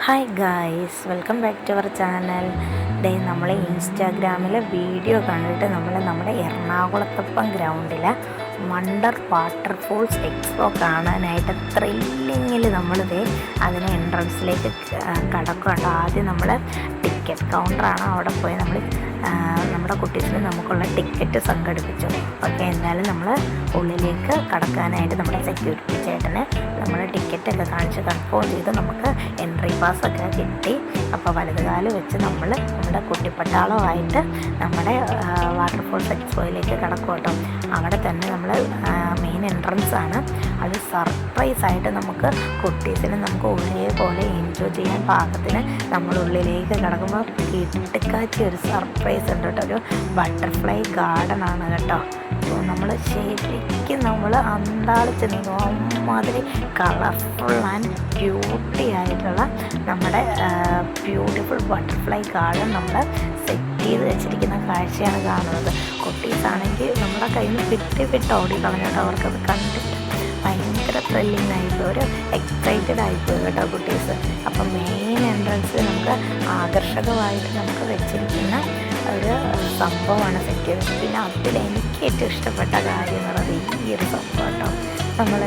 Hi guys, welcome back to our channel. നമ്മൾ ഇൻസ്റ്റാഗ്രാമിലെ video കണ്ടിട്ട് നമ്മുടെ എറണാകുളത്തപ്പം ഗ്രൗണ്ടിലെ വണ്ടർ വാട്ടർഫോൾസ് എക്സ്പോ കാണാനായിട്ട് ത്രില്ലിങ്ങിൽ അതിന് എൻട്രൻസിലേക്ക് കടക്കുന്നുണ്ട്. ആദ്യം നമ്മൾ ടിക്കറ്റ് കൗണ്ടറാണ്, അവിടെ പോയി നമ്മുടെ കുട്ടീസിന് നമുക്കുള്ള ടിക്കറ്റ് സംഘടിപ്പിച്ചു. ഓക്കെ, എന്തായാലും നമ്മൾ ഉള്ളിലേക്ക് കടക്കാനായിട്ട് നമ്മുടെ സെക്യൂരിറ്റി ചേട്ടന് നമ്മുടെ ടിക്കറ്റൊക്കെ കാണിച്ച് കൺഫേം ചെയ്ത് നമുക്ക് എൻട്രി പാസ്സൊക്കെ കിട്ടി. അപ്പോൾ വലതുകാല് വെച്ച് നമ്മുടെ കുട്ടിപ്പട്ടാളമായിട്ട് നമ്മുടെ വാട്ടർഫോൾസ് എക്സ്പോയിലേക്ക് കടക്കും കേട്ടോ. അവിടെ തന്നെ മെയിൻ എൻട്രൻസ് ആണ്. അത് സർപ്രൈസായിട്ട് കുട്ടീസിന് ഒരേപോലെ എൻജോയ് ചെയ്യാൻ പാകത്തിന് നമ്മളുള്ളിലേക്ക് കടക്കുമ്പോൾ കിട്ടുക്കാച്ചി ഒരു സർപ്രൈസ് ഉണ്ട് കേട്ടോ. ഒരു ബട്ടർഫ്ലൈ ഗാർഡൻ ആണ് കേട്ടോ. നമ്മൾ ശരിക്കും അന്താളിച്ച് നിൽക്കും. അമ്മാതിരി കളർഫുൾ ആൻഡ് ബ്യൂട്ടി ആയിട്ടുള്ള നമ്മുടെ ബ്യൂട്ടിഫുൾ ബട്ടർഫ്ലൈ ഗാർഡൻ സെറ്റ് ചെയ്ത് വെച്ചിരിക്കുന്ന കാഴ്ചയാണ് കാണുന്നത്. കുട്ടീസാണെങ്കിൽ നമ്മുടെ കയ്യിൽ നിന്ന് വിട്ട് ഓടിക്കളഞ്ഞിട്ട് അവർക്കത് കണ്ടിട്ട് ഭയങ്കര ത്രില്ലിങ് ആയിപ്പോയി, ഒരു എക്സൈറ്റഡ് ആയിപ്പോയി കേട്ടോ കുട്ടീസ്. അപ്പം മെയിൻ എൻട്രൻസിൽ ആകർഷകമായിട്ട് വെച്ചിരിക്കുന്ന ഒരു സംഭവമാണ് സെറ്റ് ചെയ്തത്. പിന്നെ അതിൽ എനിക്ക് ഏറ്റവും ഇഷ്ടപ്പെട്ട കാര്യം എന്ന് പറയുന്നത് ഈ ഒരു സംഭവം കേട്ടോ. നമ്മൾ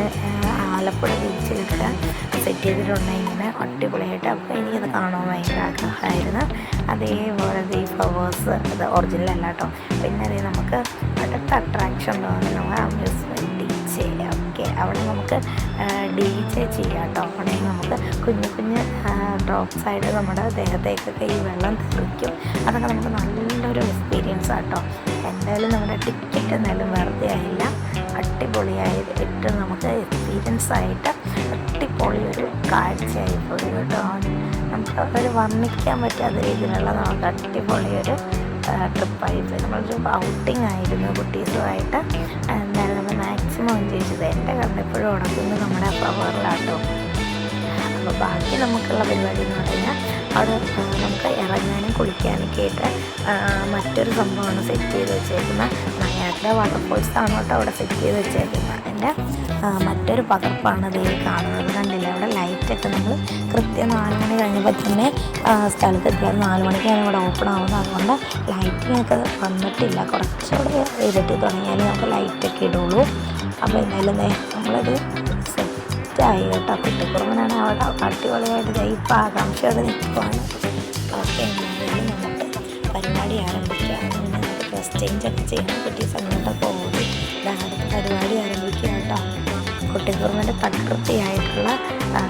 ആലപ്പുഴ ബീച്ചിലൊക്കെ സെറ്റ് ചെയ്തിട്ടുണ്ട് ഇങ്ങനെ അടിപൊളിയായിട്ട്. അപ്പോൾ എനിക്കത് കാണാൻ ഭയങ്കര ആഗ്രഹമായിരുന്നു. അതേപോലെ ഈ ഫ്ലവേഴ്സ് അത് ഒറിജിനൽ അല്ല കേട്ടോ. പിന്നെ നമുക്ക് അടുത്ത അട്രാക്ഷൻ തോന്നുന്നത് അമ്യൂസ്മെൻറ്റ് DJ. ഓക്കെ, അവിടെ ഡി ജെ ചെയ്യാം കേട്ടോ. അവിടെ കുഞ്ഞു കുഞ്ഞ് ഡ്രോപ്സ് ആയിട്ട് നമ്മുടെ ദേഹത്തേക്കൊക്കെ ഈ വെള്ളം തെറിക്കും. അതൊക്കെ നല്ലൊരു എക്സ്പീരിയൻസ് ആട്ടോ. എന്തായാലും നമ്മുടെ ടിക്കറ്റ് എന്തായാലും വെറുതെ ആയില്ല, അടിപൊളിയായിട്ട് എക്സ്പീരിയൻസ് ആയിട്ട് അടിപൊളിയൊരു കാഴ്ചയായിപ്പോയി കേട്ടോ. ഒരു വർണ്ണിക്കാൻ പറ്റാത്ത രീതിയിലുള്ള അടിപൊളിയൊരു ട്രിപ്പായിപ്പോയി. നമ്മളൊരു ഔട്ടിങ് ആയിരുന്നു കുട്ടീസുമായിട്ട്. എന്തായാലും നമ്മൾ മാക്സിമം എൻജോയ് ചെയ്തത്. എൻ്റെ കണ്ണെപ്പോഴും ഉടക്കുന്നത് നമ്മുടെ ഫ്ലവറിലാട്ടോ. അപ്പോൾ ബാക്കി നമുക്കുള്ള പരിപാടി എന്ന് പറഞ്ഞാൽ അവിടെ ഇറങ്ങാനും കുളിക്കാനൊക്കെ ആയിട്ട് മറ്റൊരു സംഭവമാണ് സെറ്റ് ചെയ്ത് വെച്ചേക്കുന്നത്. നയാഗ്ര വാട്ടർഫോൾസ് ആണ് കേട്ടോ അവിടെ സെറ്റ് ചെയ്ത് വെച്ചേക്കുന്നത്. അതിൻ്റെ മറ്റൊരു പകർപ്പാണ് ഇത് കാണുന്നത്. കണ്ടില്ല, അവിടെ ലൈറ്റൊക്കെ കൃത്യം 4 മണി കഴിഞ്ഞപ്പോൾ തന്നെ സ്ഥലത്തെത്തിയാൽ 4 മണിക്കാണ് ഇവിടെ ഓപ്പൺ ആവുന്നത്. അതുകൊണ്ട് ലൈറ്റിങ്ങൊക്കെ വന്നിട്ടില്ല, കുറച്ചുകൂടെ ഇരുട്ടി തുടങ്ങിയാൽ ലൈറ്റൊക്കെ ഇടുള്ളൂ. അപ്പോൾ എന്തായാലും നമ്മളത് സെറ്റായി കേട്ടോ. കുട്ടിക്കുറുമ്പനാണ് അവിടെ അടിപൊളിയായിട്ട് ഇപ്പം ആകാംക്ഷയോടെ നിൽക്കുവാണ്. ഓക്കെ, എന്തായാലും പരിപാടി ആരംഭിക്കുക. നമുക്ക് ഡ്രസ് ചേഞ്ചൊക്കെ ചെയ്യണം. കുട്ടീസ് അങ്ങോട്ടൊക്കെ ഓടി അടുത്ത പരിപാടി ആരംഭിക്കുക കേട്ടോ. കുട്ടിക്കുറുമ്പൻ്റെ പ്രകൃതിയായിട്ടുള്ള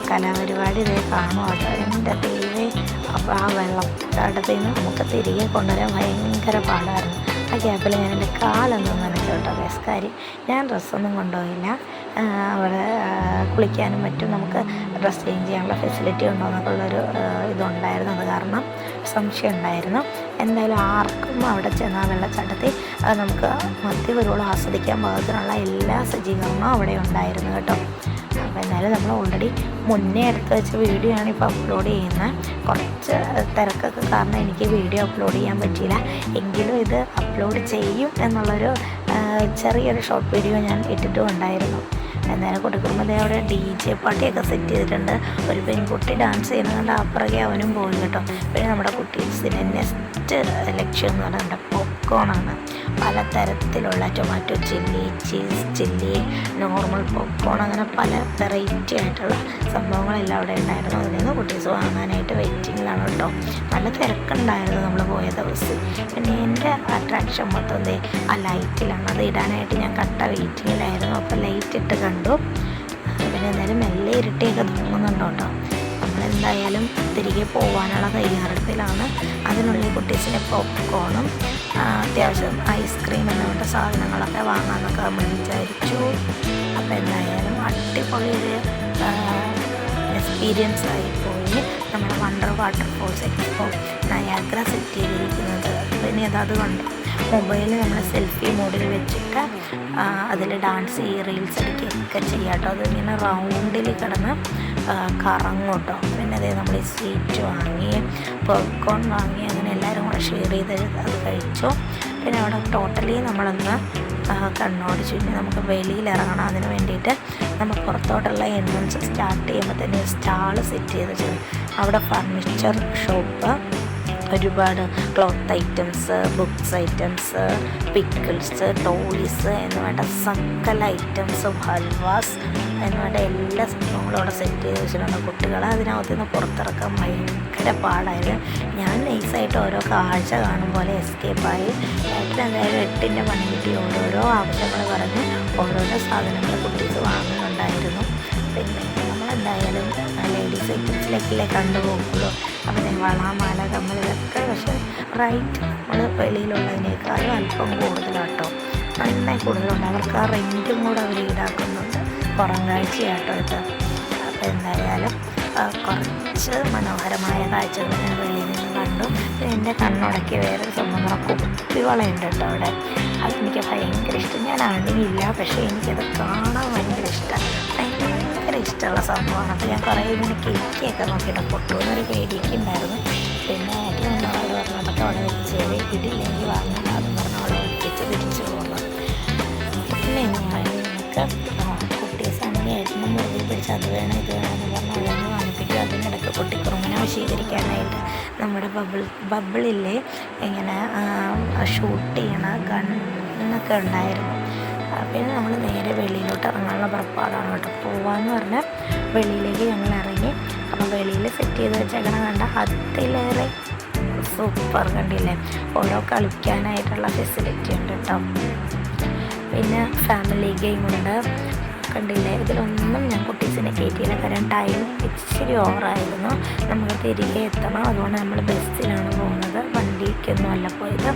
കലാപരിപാടി കാണും കേട്ടോ. എൻ്റെ ദൈവമേ, അപ്പോൾ ആ വെള്ളത്തിനടുത്ത് നിന്ന് തിരികെ കൊണ്ടുവരാൻ ഭയങ്കര പാടായിരുന്നു. ആ ഗ്യാപ്പിൽ ഞാൻ എൻ്റെ കാലൊന്നും നനച്ചു കേട്ടോ. ബെസ്കാരി ഞാൻ ഡ്രസ്സൊന്നും കൊണ്ടുപോയില്ല. അവിടെ കുളിക്കാനും മറ്റും ഡ്രസ്സ് ചേഞ്ച് ചെയ്യാനുള്ള ഫെസിലിറ്റി ഉണ്ടോ എന്നൊക്കെയുള്ളൊരു ഇതുണ്ടായിരുന്നു. അത് കാരണം സംശയം ഉണ്ടായിരുന്നു. എന്തായാലും ആർക്കും അവിടെ ചെന്ന് ആ വെള്ളച്ചാട്ടത്തിൽ മധ്യവരോളം ആസ്വദിക്കാൻ പാകത്തിനുള്ള എല്ലാ സജ്ജീകരണവും അവിടെ ഉണ്ടായിരുന്നു കേട്ടോ. അപ്പോൾ എന്തായാലും നമ്മൾ ഓൾറെഡി മുന്നേ എടുത്ത് വെച്ച വീഡിയോ ആണ് ഇപ്പോൾ അപ്ലോഡ് ചെയ്യുന്നത്. കുറച്ച് തിരക്കൊക്കെ കാരണം എനിക്ക് വീഡിയോ അപ്ലോഡ് ചെയ്യാൻ പറ്റിയില്ല. എങ്കിലും ഇത് അപ്ലോഡ് ചെയ്യും എന്നുള്ളൊരു ചെറിയൊരു ഷോർട്ട് വീഡിയോ ഞാൻ ഇട്ടിട്ടും ഉണ്ടായിരുന്നു. എന്തായാലും കുട്ടിക്കുറുമ്പ് അവിടെ DJ പാർട്ടിയൊക്കെ സെറ്റ് ചെയ്തിട്ടുണ്ട്. ഒരു പെൺകുട്ടി ഡാൻസ് ചെയ്യുന്നത് അപ്പുറകെ അവനും പോയി കേട്ടോ. പിന്നെ നമ്മുടെ കുട്ടീസിൻ്റെ നെക്സ്റ്റ് ലക്ഷ്യം എന്ന് പറയുന്നത് പോപ്കോണാണ്. പലതരത്തിലുള്ള tomato chilli, cheese chilli, normal popcorn, അങ്ങനെ പല വെറൈറ്റി ആയിട്ടുള്ള സംഭവങ്ങളെല്ലാം അവിടെ ഉണ്ടായിരുന്നു. അതിൽ നിന്ന് കുട്ടീസ് വാങ്ങാനായിട്ട് വെയിറ്റിങ്ങിലാണ് കേട്ടോ. നല്ല തിരക്കുണ്ടായിരുന്നു നമ്മൾ പോയ ദിവസം. പിന്നെ എൻ്റെ അട്രാക്ഷൻ മൊത്തം ആ ലൈറ്റിലാണ്. അത് ഇടാനായിട്ട് ഞാൻ കട്ട വെയിറ്റിങ്ങിലായിരുന്നു. അപ്പോൾ ലൈറ്റ് ഇട്ട് കണ്ടു. പിന്നെ എന്തായാലും മെല്ലെ ഇരുട്ടിയൊക്കെ തോന്നുന്നുണ്ടോ കേട്ടോ. നമ്മളെന്തായാലും തിരികെ പോകാനുള്ള തയ്യാറെടുപ്പിലാണ്. അതിനുള്ളിൽ കുട്ടീസിന് പോപ്കോണും അത്യാവശ്യം ഐസ്ക്രീം എന്നുകൊണ്ട് സാധനങ്ങളൊക്കെ വാങ്ങാമെന്നൊക്കെ നമ്മൾ വിചാരിച്ചു. അപ്പോൾ എന്തായാലും അടിപൊളിയൊരു എക്സ്പീരിയൻസ് ആയിപ്പോയി നമ്മുടെ wonder waterfalls expo Niagara set ചെയ്തിരിക്കുന്നത്. പിന്നെ അതുകൊണ്ട് മൊബൈലിൽ നമ്മൾ സെൽഫി മോഡിൽ വെച്ചിട്ട് അതിൽ ഡാൻസ് ചെയ്യുക, റീൽസ് എടുക്കുകയൊക്കെ ചെയ്യാം കേട്ടോ. അതിങ്ങനെ റൗണ്ടിൽ കിടന്ന് കറങ്ങും കേട്ടോ. പിന്നെ അതേ നമ്മൾ ഈ സ്വീറ്റ് വാങ്ങി, പോപ്കോൺ വാങ്ങി, അങ്ങനെ എല്ലാവരും കൂടെ ഷെയർ ചെയ്ത് അത് കഴിച്ചു. പിന്നെ അവിടെ ടോട്ടലി നമ്മളൊന്ന് കണ്ണോട് ചുറ്റി നമുക്ക് വെളിയിൽ ഇറങ്ങണം. അതിന് വേണ്ടിയിട്ട് നമ്മൾ പുറത്തോട്ടുള്ള എൻട്രൻസ് സ്റ്റാർട്ട് ചെയ്യുമ്പോൾ തന്നെ സ്റ്റാൾ സെറ്റ് ചെയ്ത് വെച്ചത്. അവിടെ ഫർണിച്ചർ ഷോപ്പ്, ഒരുപാട് cloth items, books items, pickles, toys എന്ന് വേണ്ട സകല ഐറ്റംസും, ഹൽവാസ് എന്ന് വേണ്ട എല്ലാ സംഭവങ്ങളും അവിടെ സെറ്റ് ചെയ്ത് വെച്ചിട്ടുണ്ട്. കുട്ടികളെ അതിനകത്ത് നിന്ന് പുറത്തിറക്കാൻ ഭയങ്കര പാടായിരുന്നു. ഞാൻ നൈസായിട്ട് ഓരോ കാഴ്ച കാണും പോലെ എസ്കേപ്പായി. ഏട്ടനെന്തായാലും 8ൻ്റെ പണി കിട്ടി ഓരോരോ ആവശ്യങ്ങൾ പറഞ്ഞ് ഓരോരോ സാധനങ്ങൾ കുട്ടീസ് വാങ്ങുന്നുണ്ടായിരുന്നു. പിന്നെ നമ്മളെന്തായാലും ലേഡീസ് ഐറ്റംസിലേക്കല്ലേ കണ്ടുപോകുള്ളൂ. അപ്പം വള, മാല, കമ്മൽ ഇതൊക്കെ പക്ഷേ റേറ്റ് നമ്മൾ വെളിയിലുള്ളതിനേക്കാളും അല്പം കൂടുതലാട്ടോ, നന്നായി കൂടുതലുണ്ട്. അവർക്ക് ആ റെൻറ്റും കൂടെ അവർ ഈടാക്കുന്നുണ്ട്. പുറം കാഴ്ചയാട്ടോ ഇത്. അപ്പോൾ എന്തായാലും കുറച്ച് മനോഹരമായ കാഴ്ചകൾ ഞാൻ വെളിയിൽ നിന്ന് കണ്ടു. എൻ്റെ കണ്ണുടക്കി വേറൊരു സംഭവം കുപ്പിവളയുണ്ട് കേട്ടോ അവിടെ. അതെനിക്ക് ഭയങ്കര ഇഷ്ടം. ഞാൻ അണിയില്ല, പക്ഷേ എനിക്കത് കാണാൻ ഭയങ്കര ഇഷ്ടമാണ്. ഭയങ്കര ഇഷ്ടമുള്ള സംഭവമാണ്. അപ്പോൾ ഞാൻ കുറേ ഇങ്ങനെ കേക്കൊക്കെ നോക്കിയിട്ട് പൊട്ടുമെന്നൊരു പേടിയൊക്കെ ഉണ്ടായിരുന്നു. പിന്നെ എനിക്ക് നമ്മളോട് പറഞ്ഞു അതൊക്കെ അവിടെ വെച്ചത് ഇതില്ലെങ്കിൽ വാങ്ങില്ല എന്ന് പറഞ്ഞ് അവിടെ വെച്ച് തിരിച്ചു പോകുന്നു. പിന്നെ എനിക്ക് കുട്ടീസാണെങ്കിൽ ഏട്ടനും മുറുകെ പിടിച്ച് അത് വേണം ഇത് വേണമെന്ന് പറഞ്ഞ് അതൊന്ന് വാങ്ങിപ്പിക്കും. അതിനിടയ്ക്ക് പൊട്ടിക്കുറുങ്ങനെ വശീകരിക്കാനായിട്ട് നമ്മുടെ ബബിളില്ലേ ഇങ്ങനെ ഷൂട്ട് ചെയ്യണ ഗണ്ണൊക്കെ ഉണ്ടായിരുന്നു. പിന്നെ നമ്മൾ നേരെ വെളിയിലോട്ട് ഇറങ്ങാനുള്ള പുറപ്പാടാണ് കേട്ടോ. പോവാന്ന് പറഞ്ഞാൽ വെളിയിലേക്ക് ഞങ്ങൾ ഇറങ്ങി. അപ്പം വെളിയിൽ സെറ്റ് ചെയ്ത് വെച്ചേക്കണ കണ്ട അതിലേറെ സൂപ്പർ കണ്ടില്ലേ. ഓരോ കളിക്കാനായിട്ടുള്ള ഫെസിലിറ്റി ഉണ്ട് കേട്ടോ. പിന്നെ ഫാമിലി ഗെയിമുണ്ട് കണ്ടില്ലേ. ഇതിലൊന്നും ഞാൻ കുട്ടീസിനെ കയറ്റിയില്ല, കാരണം ടൈം ഇച്ചിരി ഓവറായിരുന്നു. നമുക്ക് തിരികെ എത്തണം. അതുകൊണ്ട് നമ്മൾ ബസ്സിലാണ് പോകുന്നത്, വണ്ടിക്കൊന്നും അല്ല പോയത്.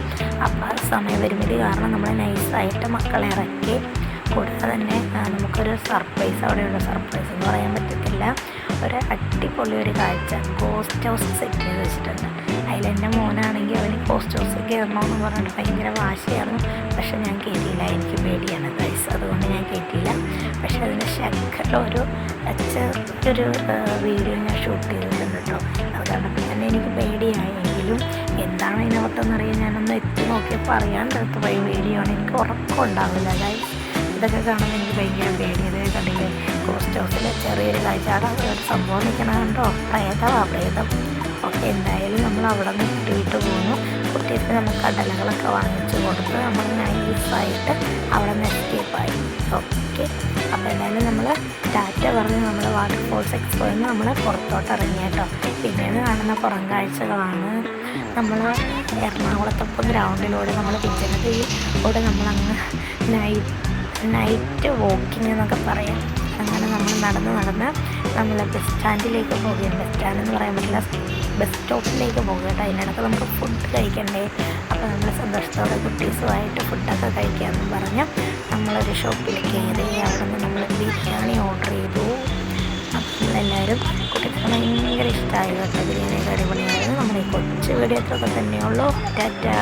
അപ്പോൾ സമയപരിമിതി കാരണം നമ്മൾ നൈസായിട്ട് മക്കളെ ഇറക്കി. കൂടാതെ തന്നെ നമുക്കൊരു സർപ്രൈസ് അവിടെയുള്ള സർപ്രൈസ് എന്ന് പറയാൻ പറ്റത്തില്ല. ഒരു അടിപൊളി ഒരു കാഴ്ച, ഗോസ്റ്റ് ഹൗസ് സെറ്റ് ചെയ്ത് വെച്ചിട്ടുണ്ട്. അതിലെൻ്റെ മോനാണെങ്കിൽ അവന് ഗോസ്റ്റ് ഹൗസ് കയറണമെന്ന് പറഞ്ഞിട്ട് ഭയങ്കര വാശിയായിരുന്നു. പക്ഷെ ഞാൻ കയറ്റിയില്ല, എനിക്ക് പേടിയാണ് ഗൈസ്, അതുകൊണ്ട് ഞാൻ കയറ്റിയില്ല. പക്ഷെ അതിന് ശക്കലൊരു ചെറിയൊരു വീഡിയോ ഞാൻ ഷൂട്ട് ചെയ്തിട്ടുണ്ട് കേട്ടോ. അത് കണ്ടപ്പോൾ തന്നെ എനിക്ക് പേടിയായെങ്കിലും എന്താണ് അതിനകത്തെന്നറിയാൻ ഞാനൊന്ന് എത്തി നോക്കിയപ്പോൾ അറിയാണ്ടെടുത്ത് പോയി വീഡിയോ ആണ്. എനിക്ക് ഉറക്കം ഉണ്ടാവില്ല ഗൈസ്. ഇതൊക്കെ കാണുമ്പോൾ എനിക്ക് ഭയങ്കര പേടിയത് കണ്ടില്ലേ. ഗോസ്റ്റ് ഹൗസിൽ ചെറിയൊരു കാഴ്ച ഒരു സംഭവം നിൽക്കണ കണ്ടോ, പ്രേതം. ഓക്കെ, എന്തായാലും നമ്മൾ അവിടെ നിന്ന് ഇട്ടിട്ട് പോകുന്നു. കുട്ടികൾക്ക് നമ്മൾ കടലകളൊക്കെ വാങ്ങിച്ച് കൊടുത്ത് നമ്മൾ നൈസായിട്ട് അവിടെ നിന്ന് എസ്കേപ്പായി. ഓക്കെ, അപ്പോൾ എന്തായാലും നമ്മൾ ടാറ്റ പറഞ്ഞ് നമ്മൾ വാട്ടർഫോൾസ് എക്സ്പോയിൽ നിന്ന് നമ്മൾ പുറത്തോട്ട് ഇറങ്ങി കേട്ടോ. പിന്നീട് കാണുന്ന പുറം കാഴ്ചകളാണ്. നമ്മൾ എറണാകുളത്തൊപ്പം ഗ്രൗണ്ടിലൂടെ നമ്മൾ പിച്ചനത്തിലൂടെ നമ്മളങ്ങ് നൈറ്റ് വോക്കിംഗ് എന്നൊക്കെ പറയാം. അങ്ങനെ നമ്മൾ നടന്ന് നമ്മൾ ബസ് സ്റ്റാൻഡിലേക്ക് പോകുകയാണ്. ബസ് സ്റ്റാൻഡ് എന്ന് പറയാൻ പറ്റില്ല, ബസ് സ്റ്റോപ്പിലേക്ക് പോകുക കേട്ടോ. അതിനിടയ്ക്ക് നമുക്ക് ഫുഡ് കഴിക്കണ്ടേ. അപ്പോൾ നമ്മൾ സന്തോഷത്തോടെ കുട്ടീസുമായിട്ട് ഫുഡൊക്കെ കഴിക്കാമെന്ന് പറഞ്ഞ് നമ്മളൊരു ഷോപ്പിൽ കയറി. അവിടെ നിന്ന് നമ്മൾ ബിരിയാണി ഓർഡർ ചെയ്തു. അപ്പം നമ്മളെല്ലാവരും കുട്ടികൾക്ക് ഭയങ്കര ഇഷ്ടമായി കേട്ടോ. ബിരിയാണിയൊക്കെ അടിപൊളിയായിരുന്നു. നമ്മുടെ ഈ കൊച്ചു വീഡിയോ അത്രയൊക്കെ തന്നെയുള്ളൂ. ടാറ്റാ.